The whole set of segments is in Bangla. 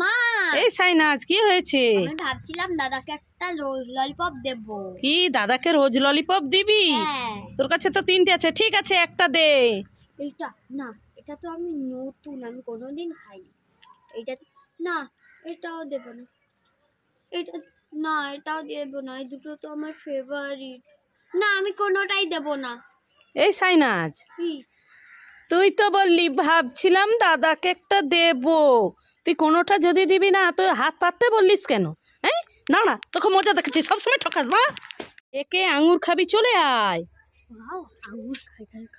মা এই সাইনাজ কি হয়েছে? আমি ভাবছিলাম দাদাকে একটা রোজ ললিপপ দেব। কি দাদাকে রোজ ললিপপ দিবি? হ্যাঁ। তোর কাছে তো 3টে আছে, ঠিক আছে একটা দে। এইটা না, এটা তো আমি নতুন, আমি কোনোদিন খাইনি। এইটা না, এটাও দেব না। এটা না, এটাও দেব না। এই দুটো তো আমার ফেভারিট। না, আমি কোনোটাই দেব না। এই সাইনাজ, কি? তুই তো বললি ভাবছিলাম দাদাকে একটা দেব, তুই কোনোটা যদি দিবি না তুই হাত পাততে বললিস কেন? হ্যাঁ না না, তোকে মজা দেখেছি, সবসময় ঠকাস না। একে আঙুর খাবি, চলে আয়। ওয়াও, আঙুর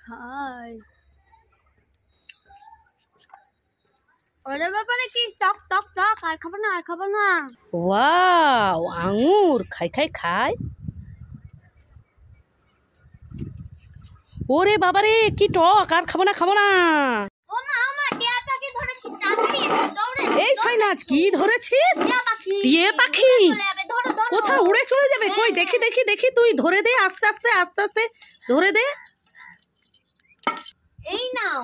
খাই। ওরে বাবারে, কি টক টক টক! আর খাবো না। ওয়াও, আঙুর খাই। ওরে বাবারে, কি টক! আর খাবো না। ও মা, টিয়া পাখি ধরেছি, তাড়াতাড়ি এসো, দৌড়ে। এই সাইনাজ, কি ধরেছিস? টিয়া পাখি? ধরো। কোথায় উড়ে চলে যাবে? কই দেখি, তুই ধরে দে, আস্তে আস্তে ধরে দে। এই নাও।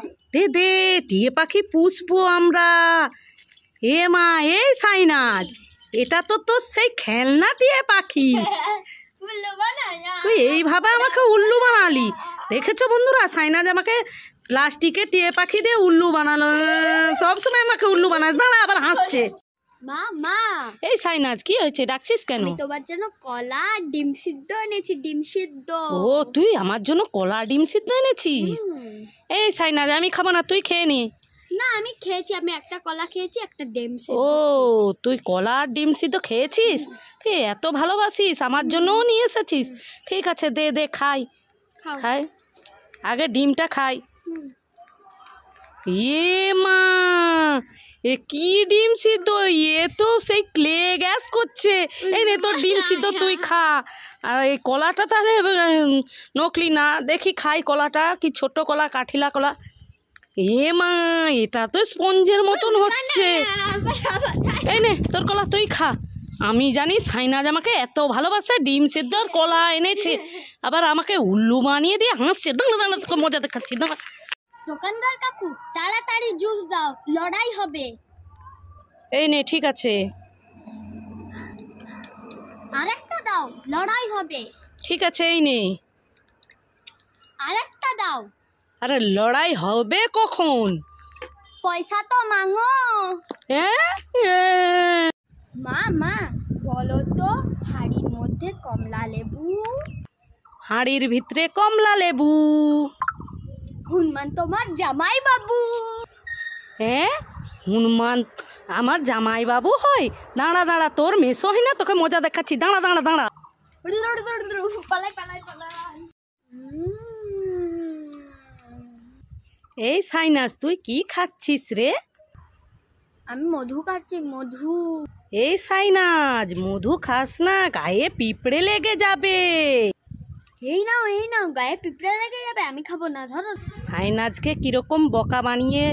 দে, টিয়া পাখি পুষবো আমরা। এ মা, এই সাইনাজ, এটা তো তোর সেই খেলনা টিয়া পাখি। তুই এইভাবে আমাকে উল্লু বানালি। দেখেছো বন্ধুরা, সাইনাজ আমাকে প্লাস্টিকের টিয়া পাখি দিয়ে উল্লু বানালো। সবসময় আমাকে উল্লু বানাস। দাঁড়া, আবার হাসছে। মা এই সাইনাজ, কি হয়েছে, ডাকছিস কেন? আমি তোমার জন্য কলা আর ডিম সিদ্ধ এনেছি, ডিম সিদ্ধ। ও, তুই আমার জন্য কলা ডিম সিদ্ধ এনেছিস? এই সাইনাজ, আমি খাবো না, তুই খেয়ে নি। না, আমি খেয়েছি, আমি একটা কলা খেয়েছি, একটা ডিম সিদ্ধ। ও, তুই কলা আর ডিম সিদ্ধ খেয়েছিস? তুই এত ভালোবাসিস, আমার জন্যও নিয়ে এসেছিস। ঠিক আছে, দে খাই। আগে ডিমটা খাই। এ মা, এ কি ডিম সিদ্ধ! এ তো সেই ক্লে গ্যাস করছে। এই নে তোর ডিম সিদ্ধ, তুই খা। আর এই কলাটা তাহলে নকলি না, দেখি খাই কলাটা। কি ছোট কলা, কাঠিলা কলা। এ মা, এটা তো স্পঞ্জের মতন হচ্ছে। এই নে তোর কলা, তুই খা। আমি জানি সাইনাজ আমাকে এত ভালোবাসে, ডিম সিদ্ধ আর কলা এনেছে, আবার আমাকে উল্লু বানিয়ে দিয়ে হাসছে। দাঁড়া, তোকে মজা দেখাচ্ছি, দাঁড়া। দোকানদার কাকু, তাড়াতাড়ি জুস দাও, লড়াই হবে। এই নে, ঠিক আছে। আরেকটা দাও, লড়াই হবে। ঠিক আছে, এই নে। আরেকটা দাও। আরে লড়াই হবে কখন? পয়সা তো মাঙো। মা বলো তো, হাড়ির মধ্যে কমলা লেবু? হাড়ির ভিতরে কমলা লেবু? হনুমান তোমার জামাই বাবু। হনুমান আমার জামাই বাবু হয়? দাঁড়া, তোর মেসো হয় না, তোকে মজা দেখাচ্ছি। দাঁড়া। পালাই। এই সাইনাজ, তুই কি খাচ্ছিস রে? আমি মধু খাচ্ছি, মধু। এই সাইনাজ, মধু খাস না, গায়ে পিঁপড়ে লেগে যাবে। এই নাও, গায়ে পিঁপড়ে লেগে যাবে, আমি খাবো না, ধরো। সাইনাজকে কিরকম বোকা বানিয়ে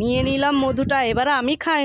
নিয়ে নিলাম মধুটা, এবার আমি খাই।